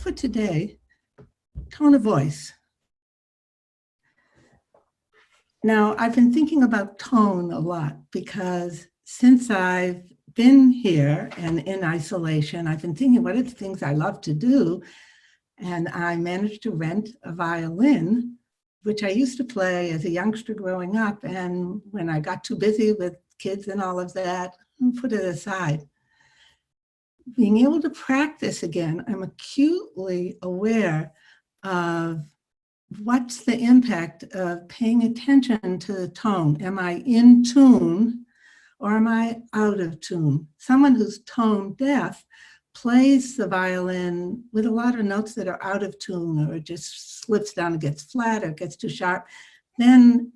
for today, tone of voice. Now, I've been thinking about tone a lot because since I've been here and in isolation, I've been thinking what are the things I love to do. And I managed to rent a violin, which I used to play as a youngster growing up. And when I got too busy with kids and all of that, I put it aside. Being able to practice again, I'm acutely aware of what's the impact of paying attention to the tone. Am I in tune or am I out of tune? Someone who's tone deaf plays the violin with a lot of notes that are out of tune, or it just slips down and gets flat or gets too sharp, then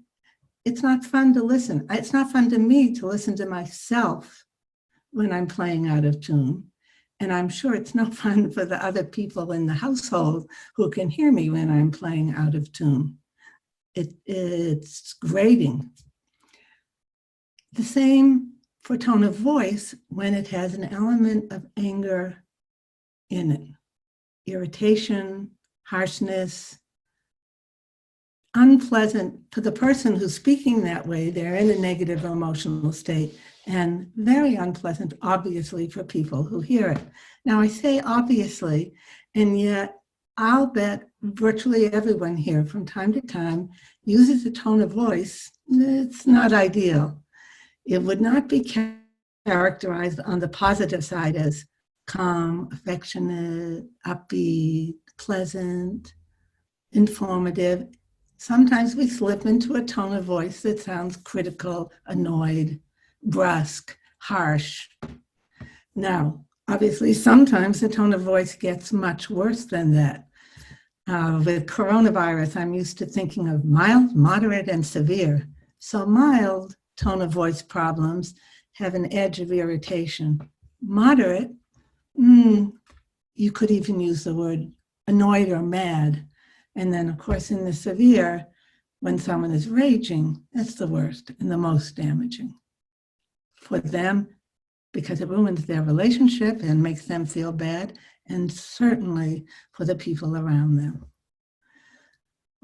it's not fun to listen. It's not fun to me to listen to myself when I'm playing out of tune. And I'm sure it's no fun for the other people in the household who can hear me when I'm playing out of tune. It's grating. The same for tone of voice when it has an element of anger in it. Irritation, harshness, unpleasant for the person who's speaking that way. They're in a negative emotional state, and very unpleasant, obviously, for people who hear it. Now, I say obviously, and yet I'll bet virtually everyone here from time to time uses a tone of voice that's not ideal. It would not be characterized on the positive side as calm, affectionate, upbeat, pleasant, informative. Sometimes we slip into a tone of voice that sounds critical, annoyed, brusque, harsh. Now, obviously, sometimes the tone of voice gets much worse than that. With coronavirus, I'm used to thinking of mild, moderate, and severe. So mild tone of voice problems have an edge of irritation. Moderate, you could even use the word annoyed or mad. And then, of course, in the severe, when someone is raging, that's the worst and the most damaging for them because it ruins their relationship and makes them feel bad, and certainly for the people around them.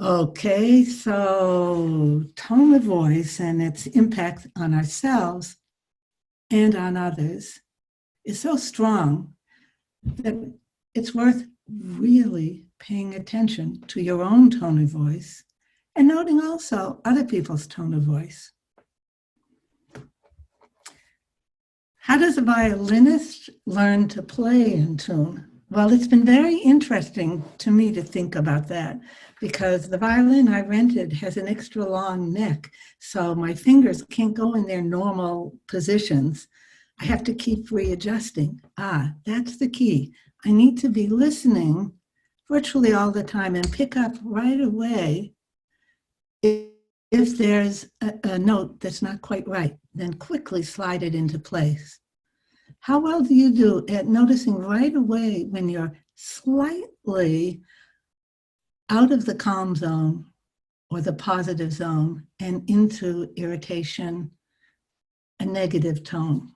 Okay, so tone of voice and its impact on ourselves and on others is so strong that it's worth really paying attention to your own tone of voice and noting also other people's tone of voice. How does a violinist learn to play in tune? Well, it's been very interesting to me to think about that because the violin I rented has an extra long neck, so my fingers can't go in their normal positions. I have to keep readjusting. That's the key. I need to be listening virtually all the time and pick up right away if there's a note that's not quite right, then quickly slide it into place. How well do you do at noticing right away when you're slightly out of the calm zone or the positive zone and into irritation, a negative tone?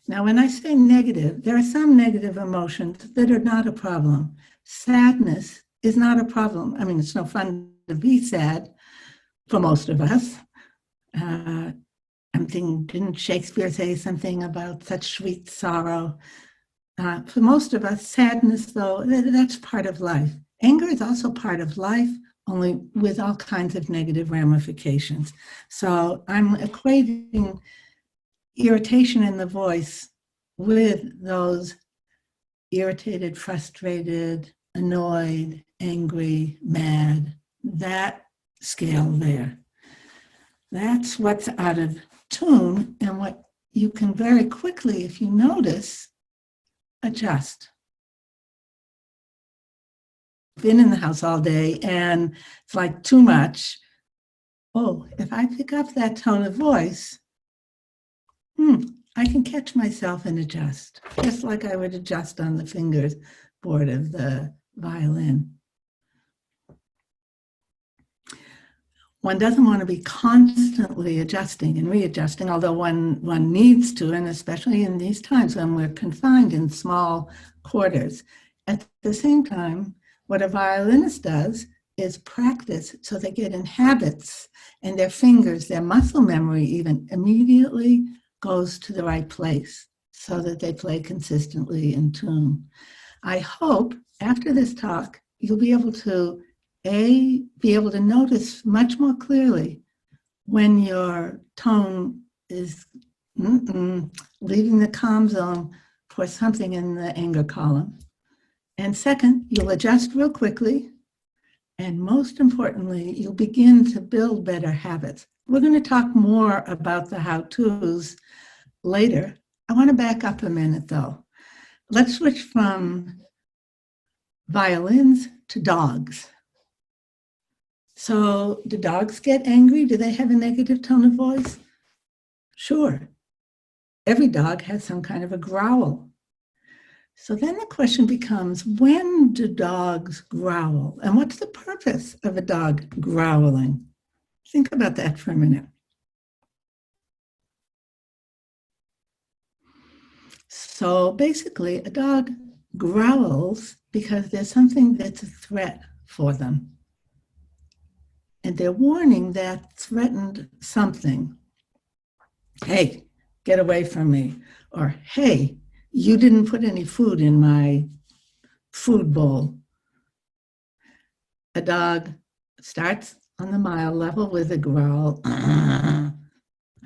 Now, when I say negative, there are some negative emotions that are not a problem. Sadness is not a problem. I mean, it's no fun to be sad for most of us. I'm thinking, didn't Shakespeare say something about such sweet sorrow? For most of us, sadness, though, that's part of life. Anger is also part of life, only with all kinds of negative ramifications. So I'm equating irritation in the voice with those irritated, frustrated, annoyed, angry, mad, that scale there. That's what's out of tune and what you can very quickly, if you notice, adjust. Been in the house all day and it's like too much. Oh, if I pick up that tone of voice, I can catch myself and adjust, just like I would adjust on the fingerboard of the violin. One doesn't want to be constantly adjusting and readjusting, although one needs to, and especially in these times when we're confined in small quarters. At the same time, what a violinist does is practice so they get in habits, and their fingers, their muscle memory even immediately goes to the right place so that they play consistently in tune. I hope after this talk, you'll be able to, be able to notice much more clearly when your tone is leaving the calm zone for something in the anger column. And second, you'll adjust real quickly. And most importantly, you'll begin to build better habits. We're going to talk more about the how-tos later. I want to back up a minute, though. Let's switch from violins to dogs. So do dogs get angry? Do they have a negative tone of voice? Sure. Every dog has some kind of a growl. So then the question becomes, when do dogs growl? And what's the purpose of a dog growling? Think about that for a minute. So basically, a dog growls because there's something that's a threat for them. And they're warning that threatened something. Hey, get away from me. Or, hey, you didn't put any food in my food bowl. A dog starts on the mild level with a growl. I'm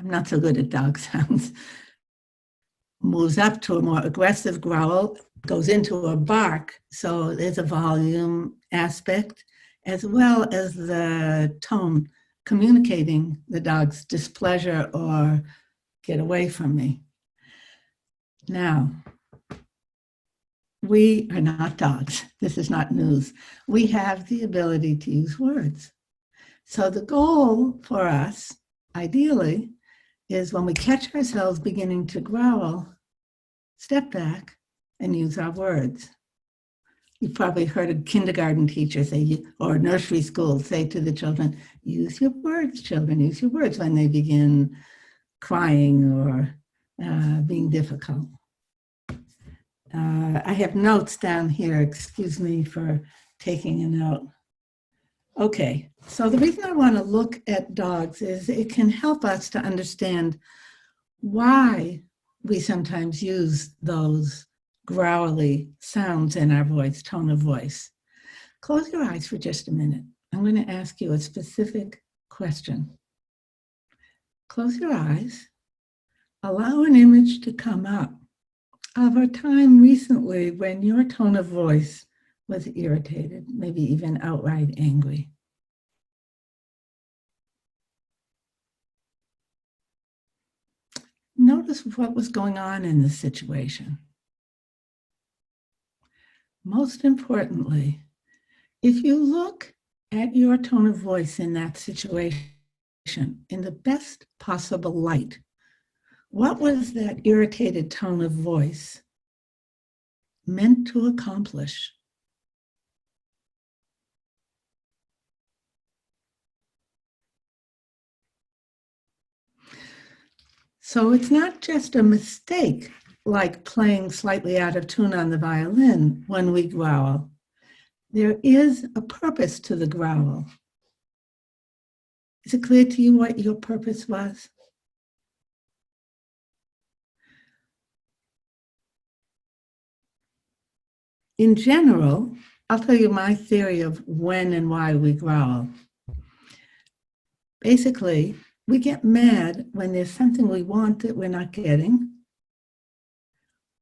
not so good at dog sounds. Moves up to a more aggressive growl, goes into a bark. So there's a volume aspect, as well as the tone communicating the dog's displeasure or get away from me. Now, we are not dogs. This is not news. We have the ability to use words. So the goal for us, ideally, is when we catch ourselves beginning to growl, step back and use our words. You've probably heard a kindergarten teacher say, or a nursery school say to the children, use your words, children, use your words when they begin crying or being difficult. I have notes down here. Excuse me for taking a note. Okay, so the reason I want to look at dogs is it can help us to understand why we sometimes use those growly sounds in our voice, tone of voice. Close your eyes for just a minute. I'm going to ask you a specific question. Close your eyes. Allow an image to come up of a time recently when your tone of voice was irritated, maybe even outright angry. Notice what was going on in the situation. Most importantly, if you look at your tone of voice in that situation in the best possible light, what was that irritated tone of voice meant to accomplish? So it's not just a mistake like playing slightly out of tune on the violin when we growl. There is a purpose to the growl. Is it clear to you what your purpose was? In general, I'll tell you my theory of when and why we growl. Basically, we get mad when there's something we want that we're not getting,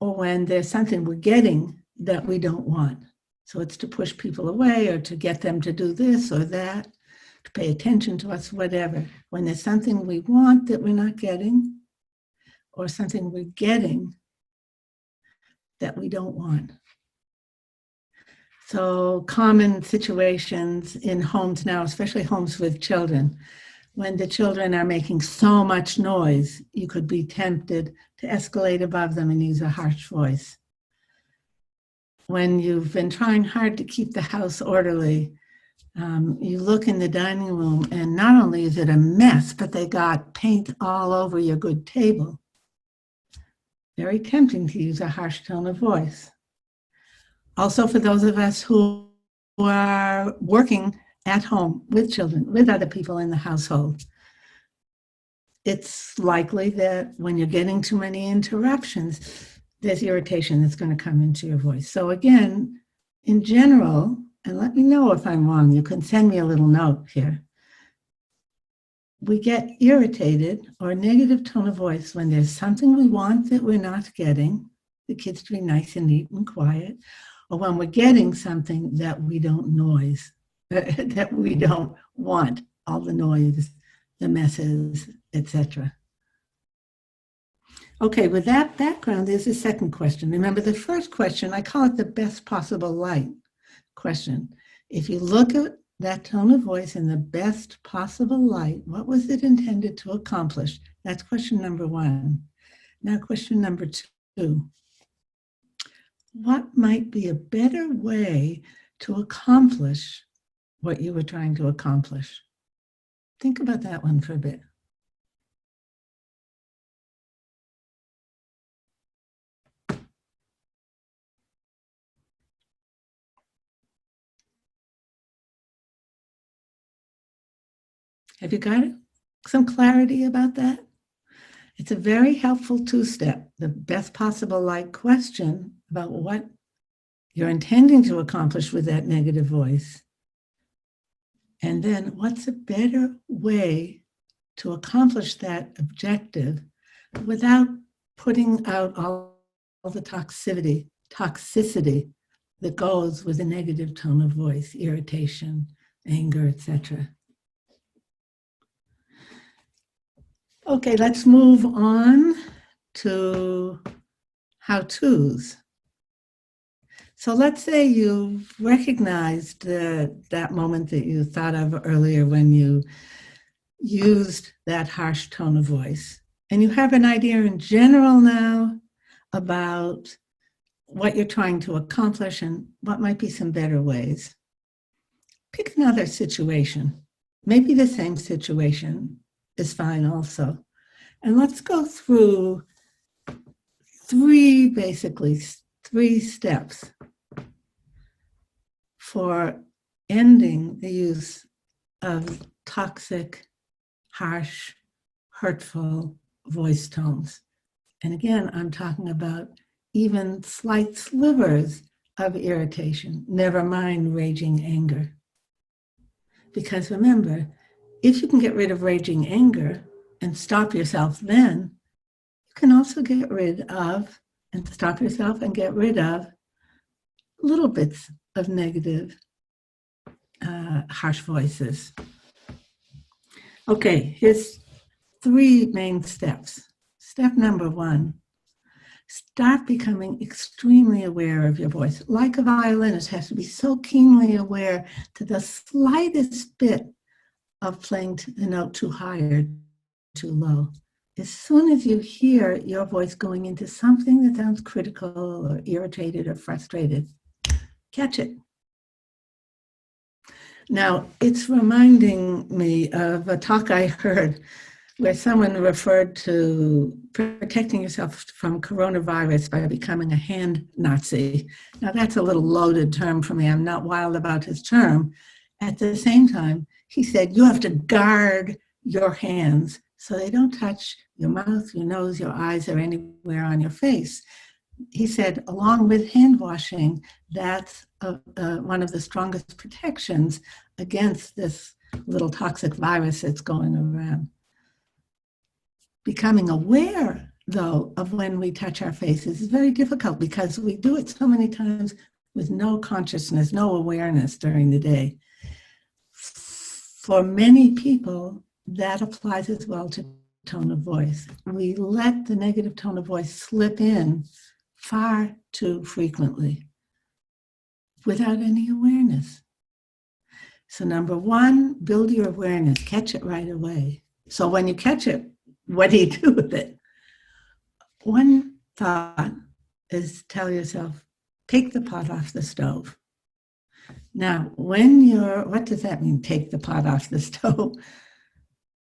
or when there's something we're getting that we don't want. So it's to push people away or to get them to do this or that, to pay attention to us, whatever. When there's something we want that we're not getting, or something we're getting that we don't want. So common situations in homes now, especially homes with children, when the children are making so much noise, you could be tempted to escalate above them and use a harsh voice. When you've been trying hard to keep the house orderly, you look in the dining room and not only is it a mess, but they got paint all over your good table. Very tempting to use a harsh tone of voice. Also, for those of us who are working at home with children, with other people in the household, it's likely that when you're getting too many interruptions, there's irritation that's going to come into your voice. So again, in general, and let me know if I'm wrong, you can send me a little note here. We get irritated or a negative tone of voice when there's something we want that we're not getting, the kids to be nice and neat and quiet, or when we're getting something that we don't noise, that we don't want, all the noise, the messes, etc. Okay, with that background, there's a second question. Remember the first question, I call it the best possible light question. If you look at that tone of voice in the best possible light, what was it intended to accomplish? That's question number one. Now, question number two. What might be a better way to accomplish what you were trying to accomplish? Think about that one for a bit. Have you got it? Some clarity about that? It's a very helpful two-step, the best possible light question about what you're intending to accomplish with that negative voice. And then what's a better way to accomplish that objective without putting out all the toxicity that goes with a negative tone of voice, irritation, anger, etc. Okay, let's move on to how-tos. So let's say you've recognized that moment that you thought of earlier when you used that harsh tone of voice. And you have an idea in general now about what you're trying to accomplish and what might be some better ways. Pick another situation. Maybe the same situation is fine also. And let's go through three steps for ending the use of toxic, harsh, hurtful voice tones. And again, I'm talking about even slight slivers of irritation, never mind raging anger. Because remember, if you can get rid of raging anger and stop yourself then, you can also get rid of and stop yourself and get rid of little bits of negative, harsh voices. Okay, here's three main steps. Step number one, start becoming extremely aware of your voice. Like a violinist has to be so keenly aware to the slightest bit of playing the note too high or too low. As soon as you hear your voice going into something that sounds critical or irritated or frustrated, catch it. Now, it's reminding me of a talk I heard where someone referred to protecting yourself from coronavirus by becoming a hand Nazi. Now, that's a little loaded term for me. I'm not wild about his term. At the same time, he said, you have to guard your hands so they don't touch your mouth, your nose, your eyes, or anywhere on your face. He said, along with hand washing, that's one of the strongest protections against this little toxic virus that's going around. Becoming aware, though, of when we touch our faces is very difficult because we do it so many times with no consciousness, no awareness during the day. For many people, that applies as well to tone of voice. We let the negative tone of voice slip in far too frequently without any awareness. So number one, build your awareness, catch it right away. So when you catch it, what do you do with it? One thought is tell yourself, take the pot off the stove. Now, what does that mean, take the pot off the stove?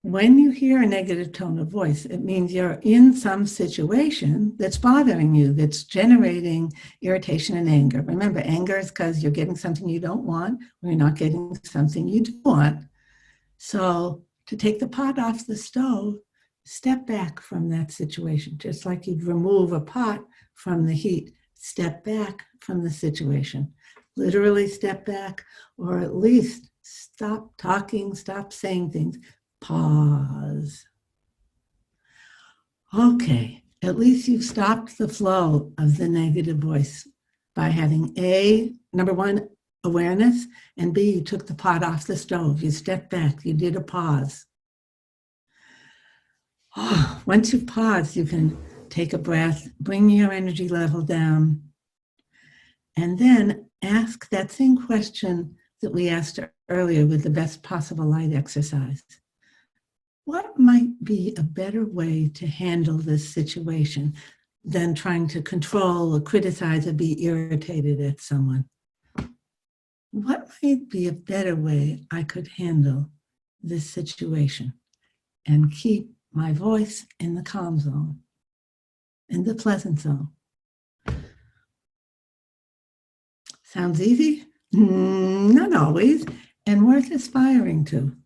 When you hear a negative tone of voice, it means you're in some situation that's bothering you, that's generating irritation and anger. Remember, anger is because you're getting something you don't want, or you're not getting something you do want. So to take the pot off the stove, step back from that situation, just like you'd remove a pot from the heat. Step back from the situation. Literally step back, or at least stop talking, stop saying things. Pause. Okay, at least you've stopped the flow of the negative voice by having number one, awareness, and B, you took the pot off the stove. You stepped back, you did a pause. Once you've paused, you can take a breath, bring your energy level down, and then ask that same question that we asked earlier with the best possible light exercise. What might be a better way to handle this situation than trying to control or criticize or be irritated at someone? What might be a better way I could handle this situation and keep my voice in the calm zone, in the pleasant zone? Sounds easy? Not always, and worth aspiring to.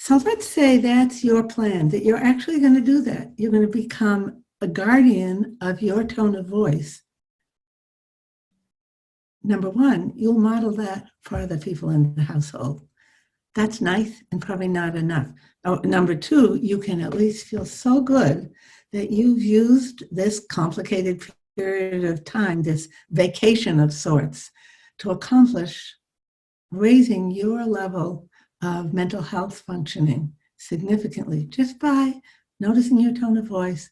So let's say that's your plan, that you're actually going to do that. You're going to become a guardian of your tone of voice. Number one, you'll model that for other people in the household. That's nice and probably not enough. Number two, you can at least feel so good that you've used this complicated period of time, this vacation of sorts, to accomplish raising your level of mental health functioning significantly just by noticing your tone of voice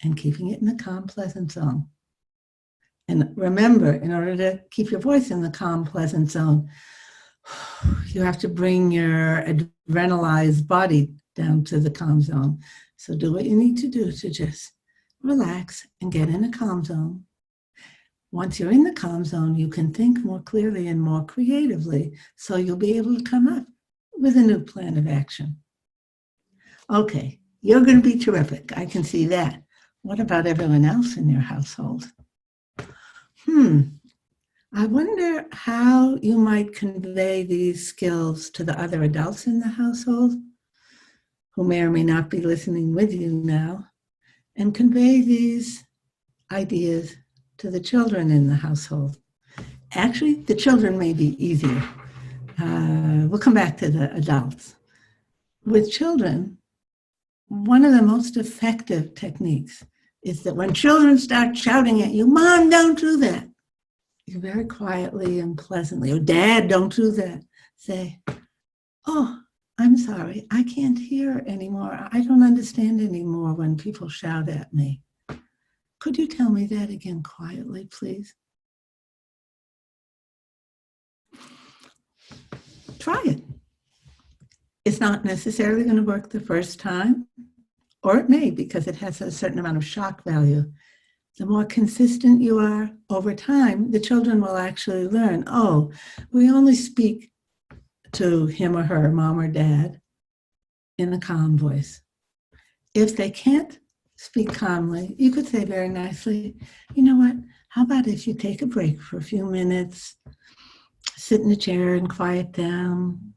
and keeping it in the calm, pleasant zone. And remember, in order to keep your voice in the calm, pleasant zone, you have to bring your adrenalized body down to the calm zone. So do what you need to do to just relax and get in a calm zone. Once you're in the calm zone, you can think more clearly and more creatively, so you'll be able to come up with a new plan of action. Okay, you're going to be terrific. I can see that. What about everyone else in your household? I wonder how you might convey these skills to the other adults in the household, who may or may not be listening with you now, and convey these ideas to the children in the household. Actually, the children may be easier. We'll come back to the adults. With children, one of the most effective techniques is that when children start shouting at you, "Mom, don't do that," you very quietly and pleasantly, or "Dad, don't do that," say, "Oh, I'm sorry, I can't hear anymore. I don't understand anymore when people shout at me. Could you tell me that again quietly, please?" Try it. It's not necessarily going to work the first time, or it may, because it has a certain amount of shock value. The more consistent you are over time, the children will actually learn, oh, we only speak to him or her, mom or dad, in a calm voice. If they can't speak calmly, you could say very nicely, "You know what, how about if you take a break for a few minutes, sit in a chair and quiet down,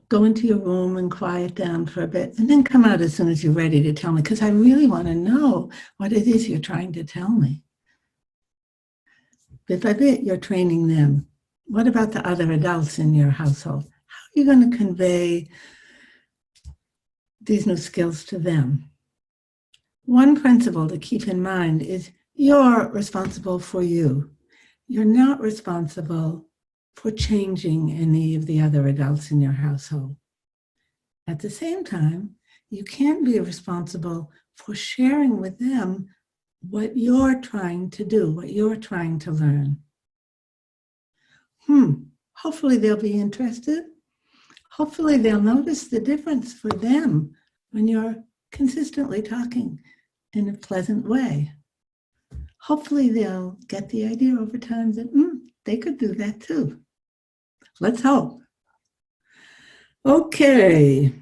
go into your room and quiet down for a bit, and then come out as soon as you're ready to tell me, because I really want to know what it is you're trying to tell me." Bit by bit, you're training them. What about the other adults in your household? How are you going to convey these new skills to them? One principle to keep in mind is you're responsible for you. You're not responsible for changing any of the other adults in your household. At the same time, you can't be responsible for sharing with them what you're trying to do, what you're trying to learn. Hopefully they'll be interested. Hopefully they'll notice the difference for them when you're consistently talking in a pleasant way. Hopefully they'll get the idea over time that they could do that too. Let's hope. Okay.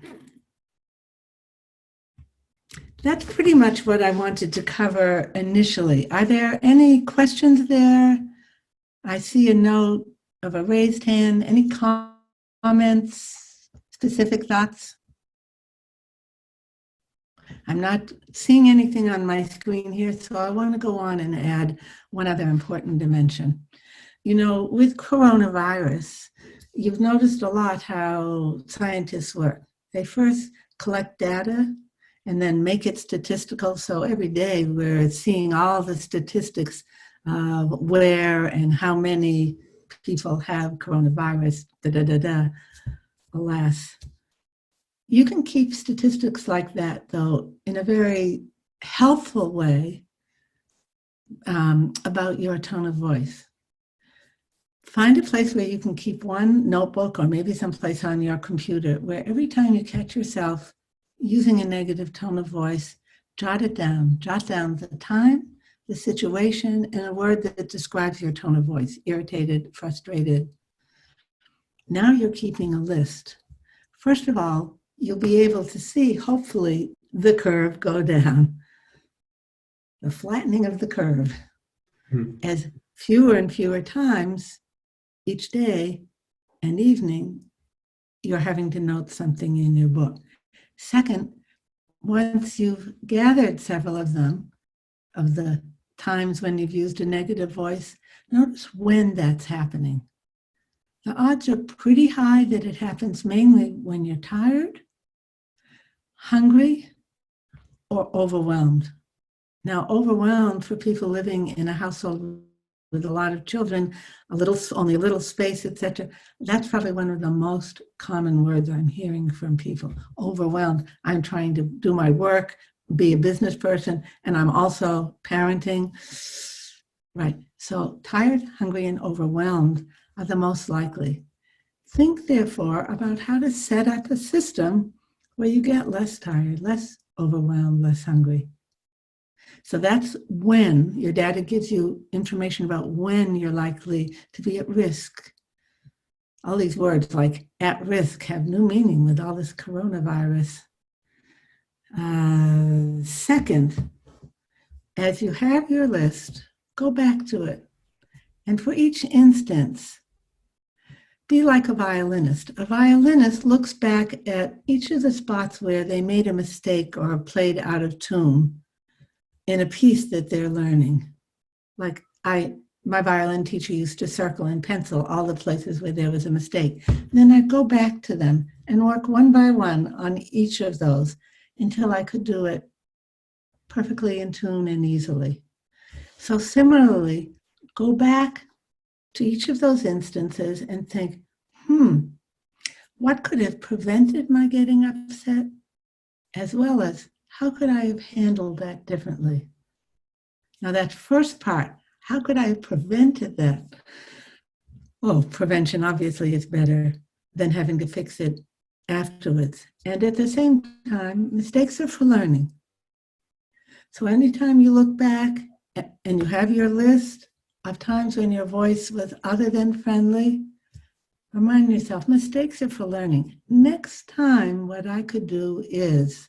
That's pretty much what I wanted to cover initially. Are there any questions there? I see a note of a raised hand. Any comments, specific thoughts? I'm not seeing anything on my screen here, so I want to go on and add one other important dimension. You know, with coronavirus, you've noticed a lot how scientists work. They first collect data and then make it statistical. So every day we're seeing all the statistics of where and how many people have coronavirus, alas. You can keep statistics like that, though, in a very helpful way about your tone of voice. Find a place where you can keep one notebook or maybe someplace on your computer where every time you catch yourself using a negative tone of voice, jot it down. Jot down the time, the situation, and a word that describes your tone of voice, irritated, frustrated. Now you're keeping a list. First of all, you'll be able to see, hopefully, the curve go down, the flattening of the curve, as fewer and fewer times each day and evening, you're having to note something in your book. Second, once you've gathered several of them, of the times when you've used a negative voice, notice when that's happening. The odds are pretty high that it happens mainly when you're tired, hungry, or overwhelmed. Now, overwhelmed for people living in a household with a lot of children, only a little space, etc. That's probably one of the most common words I'm hearing from people. Overwhelmed. I'm trying to do my work, be a business person, and I'm also parenting. Right. So tired, hungry, and overwhelmed are the most likely. Think, therefore, about how to set up a system where you get less tired, less overwhelmed, less hungry. So that's when your data gives you information about when you're likely to be at risk. All these words like at risk have new meaning with all this coronavirus. Second, as you have your list, go back to it. And for each instance, be like a violinist. A violinist looks back at each of the spots where they made a mistake or played out of tune in a piece that they're learning. Like my violin teacher used to circle in pencil all the places where there was a mistake. And then I'd go back to them and work one by one on each of those until I could do it perfectly in tune and easily. So similarly, go back to each of those instances and think, what could have prevented my getting upset? As well as, how could I have handled that differently? Now that first part, how could I have prevented that? Well, prevention obviously is better than having to fix it afterwards. And at the same time, mistakes are for learning. So anytime you look back and you have your list of times when your voice was other than friendly, remind yourself, mistakes are for learning. Next time, what I could do is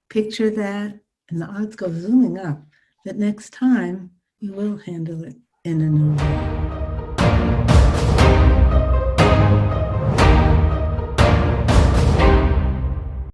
picture that, and the odds go zooming up, that next time you will handle it in a new way.